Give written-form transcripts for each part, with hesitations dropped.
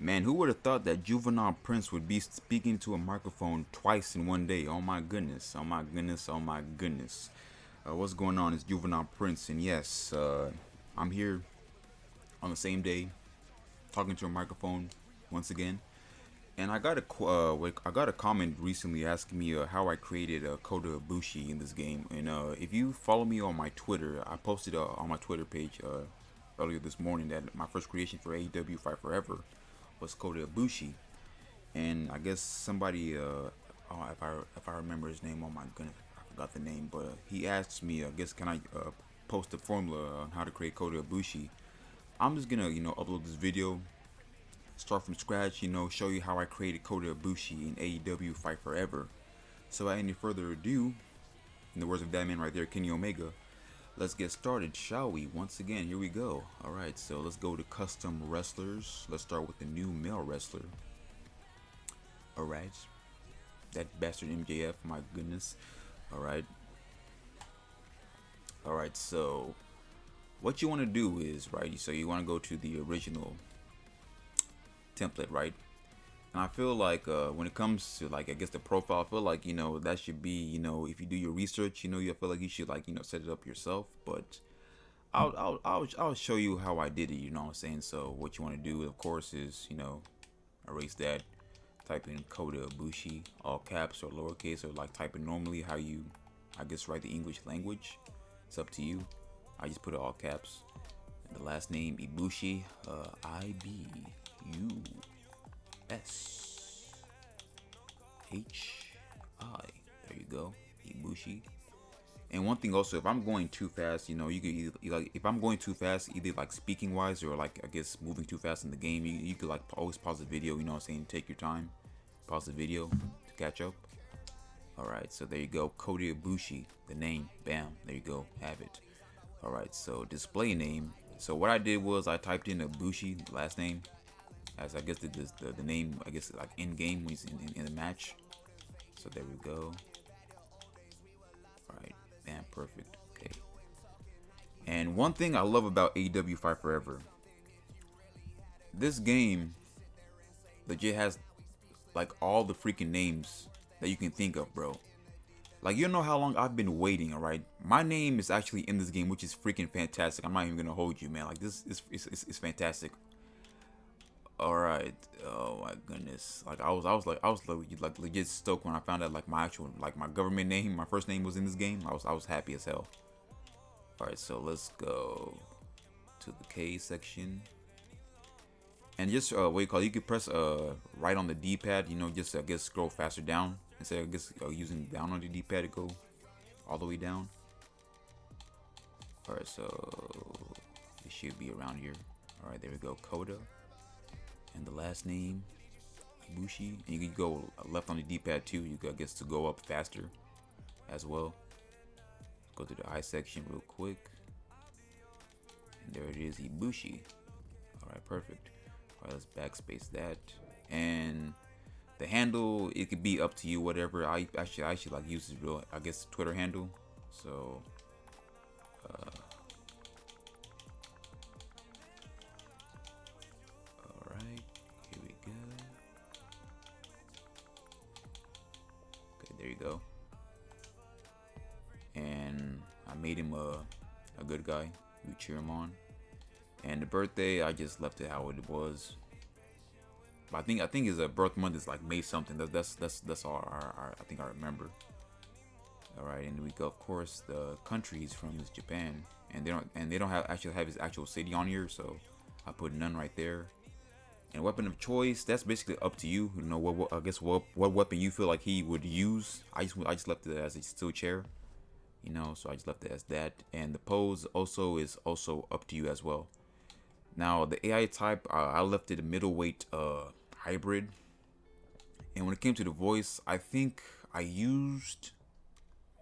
Man, who would have thought that Juvenile Prince would be speaking to a microphone twice in one day? Oh my goodness, oh my goodness, oh my goodness. What's going on? It's Juvenile Prince, and yes, I'm here on the same day talking to a microphone once again. And I got a comment recently asking me how I created Kota Ibushi in this game. And if you follow me on my Twitter, I posted on my Twitter page earlier this morning that my first creation for AEW Fight Forever was Kota Ibushi. And I guess somebody, oh, if I remember his name, oh my goodness, I forgot the name. But he asked me, I guess, can I post a formula on how to create Kota Ibushi? I'm just gonna upload this video, start from scratch, show you how I created Kota Ibushi in AEW Fight Forever. So without any further ado, in the words of that man right there, Kenny Omega, let's get started, shall we? Once again, here we go. Alright, so let's go to custom wrestlers. Let's start with the new male wrestler. Alright. That bastard MJF, my goodness. Alright. Alright, so what you want to do is, right, so you want to go to the original template, right? And I feel like when it comes to, like, I guess the profile, I feel like that should be, if you do your research, you feel like you should, like, set it up yourself. But I'll show you how I did it. You know what I'm saying? So what you want to do, of course, is erase that, type in Kota Ibushi, all caps or lowercase, or like type it normally how you, I guess, write the English language. It's up to you. I just put it all caps. And the last name Ibushi, IBUSHI. There you go, Ibushi. And one thing also, if I'm going too fast, you could either, like, if I'm going too fast, either like speaking wise or like I guess moving too fast in the game, you could like always pause the video. You know what I'm saying? Take your time, pause the video to catch up. All right, so there you go, Kota Ibushi, the name. Bam, there you go, have it. All right, so display name. So what I did was I typed in Ibushi last name as I guess the name, I guess, like in game when he's in the match. So there we go. All right, bam, perfect. Okay. And one thing I love about AEW Fight Forever, this game legit has like all the freaking names that you can think of, bro. Like, you know how long I've been waiting, alright? My name is actually in this game, which is freaking fantastic. I'm not even gonna hold you, man. Like, this is fantastic. Alright. Oh my goodness. Like, I was like legit stoked when I found out like my actual, like, my government name, my first name was in this game. I was happy as hell. Alright, so let's go to the K section. And just what you call it, you could press right on the D-pad, just I guess scroll faster down instead of, I guess, using down on the D-pad to go all the way down. Alright, so it should be around here. Alright, there we go, Kota. And the last name, Ibushi. And you can go left on the D-pad too, you could, I guess, to go up faster as well. Go to the I section real quick. And there it is, Ibushi. Alright, perfect. Alright, let's backspace that. And the handle, it could be up to you, whatever. I actually like use this real, I guess, Twitter handle. So alright, here we go. Okay, there you go. And I made him a good guy. We cheer him on. And the birthday, I just left it how it was. But I think his birth month is like May something. That's all I think I remember. All right, and we go. Of course, the country he's from is Japan, and they don't have his actual city on here, so I put none right there. And weapon of choice, that's basically up to you. What I guess what weapon you feel like he would use. I just left it as a steel chair. So I just left it as that. And the pose also is also up to you as well. Now the AI type, I left it a middleweight hybrid. And when it came to the voice, I think I used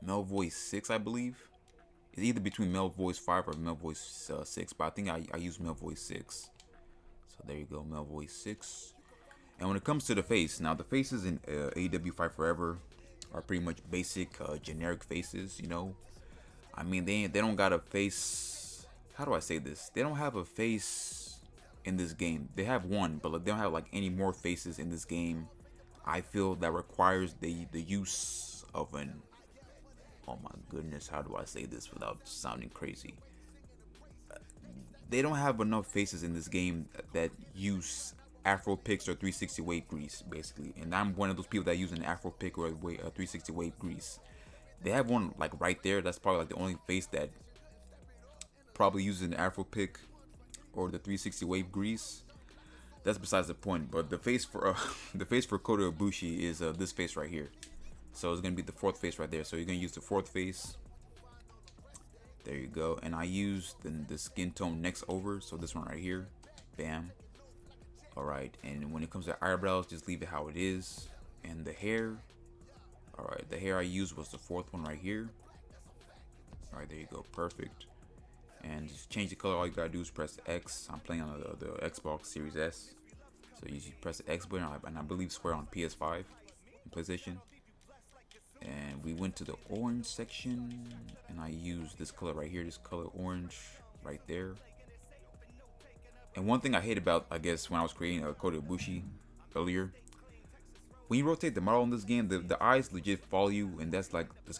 Male Voice 6, I believe. It's either between Male Voice 5 or Male Voice 6, but I think I used Male Voice 6. So there you go, Male Voice 6. And when it comes to the face, now the faces in AEW Fight Forever are pretty much basic, generic faces, I mean, they don't got a face. How do I say this? They don't have a face in this game. They have one, but like, they don't have like any more faces in this game. I feel that requires the use of an, oh my goodness, how do I say this without sounding crazy? They don't have enough faces in this game that use Afro picks or 360 wave grease, basically. And I'm one of those people that use an Afro pick or a 360 wave grease. They have one like right there. That's probably like the only face that probably uses an Afro pick or the 360 wave grease. That's besides the point. But the face for the face for Kota Ibushi is this face right here. So it's gonna be the fourth face right there. So you're gonna use the fourth face. There you go. And I use the skin tone next over. So this one right here. Bam. Alright. And when it comes to eyebrows, just leave it how it is. And the hair. Alright. The hair I used was the fourth one right here. Alright. There you go. Perfect. And just change the color. All you gotta do is press X. I'm playing on the Xbox Series S. So you press the X button. And I believe square on PS5 and PlayStation. And we went to the orange section, and I used this color right here, this color orange right there. And one thing I hate about, I guess, when I was creating a Kota Ibushi earlier, when you rotate the model in this game, the eyes legit follow you, and that's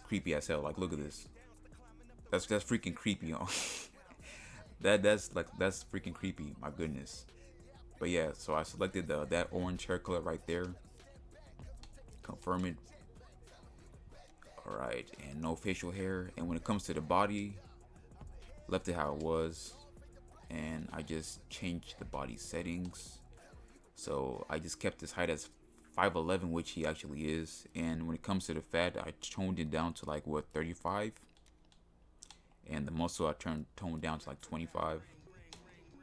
creepy as hell. Like, look at this. That's freaking creepy, y'all. that's freaking creepy. My goodness. But yeah, so I selected that orange hair color right there. Confirm it. Alright, and no facial hair. And when it comes to the body, left it how it was. And I just changed the body settings. So I just kept his height as 5'11", which he actually is. And when it comes to the fat, I toned it down to like, what, 35? And the muscle I toned down to like 25.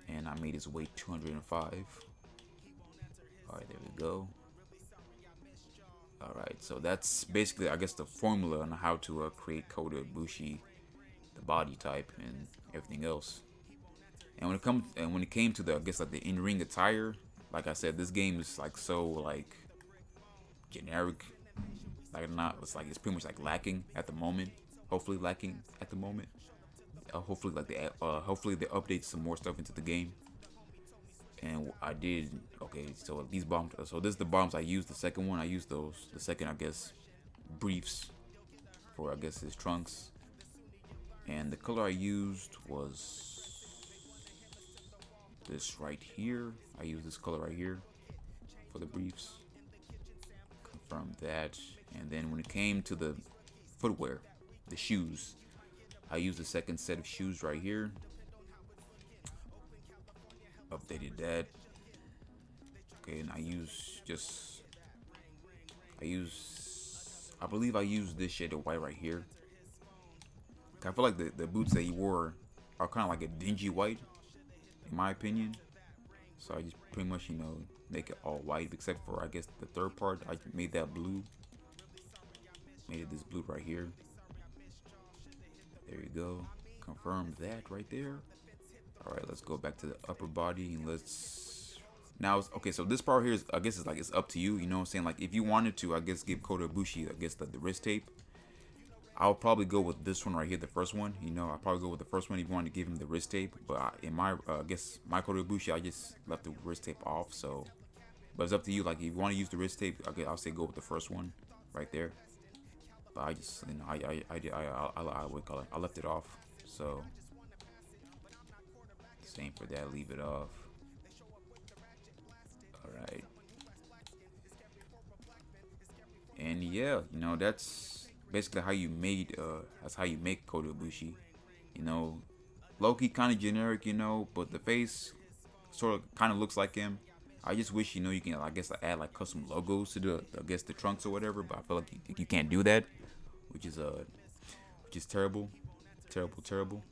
And I made his weight 205. Alright, there we go. Alright, so that's basically, I guess, the formula on how to create Kota Ibushi, the body type, and everything else. And when it came to the, I guess, like the in-ring attire, like I said, this game is like so like generic, like it's pretty much like lacking at the moment. Hopefully lacking at the moment. Hopefully they update some more stuff into the game. And I did, okay, so these bombs, so this is the bombs I used. The second one, I used those. The second, I guess, briefs for, I guess, his trunks. And the color I used was this right here. I used this color right here for the briefs. Confirm that. And then when it came to the footwear, the shoes, I used the second set of shoes right here. Updated that. Okay, and I believe I used this shade of white right here. I feel like the boots that he wore are kind of like a dingy white, in my opinion. So I just pretty much, make it all white, except for, I guess, the third part. I made that blue. Made it this blue right here. There you go. Confirm that right there. Alright, let's go back to the upper body and let's now. Okay, so this part here is, I guess, it's up to you. You know what I'm saying? Like, if you wanted to, I guess, give Kota Ibushi, I guess, the wrist tape, I'll probably go with this one right here, the first one. I'll probably go with the first one if you want to give him the wrist tape. But in my, I guess, my Kota Ibushi, I just left the wrist tape off. So, but it's up to you. Like, if you want to use the wrist tape, I'll say go with the first one right there. But I just, I left it off. So. Same for that, leave it off. Alright. And yeah, that's basically how you that's how you make Kota Ibushi. Low-key kind of generic, but the face sort of kind of looks like him. I just wish, you can, I guess, add like custom logos to the trunks or whatever, but I feel like you can't do that, which is terrible. Terrible.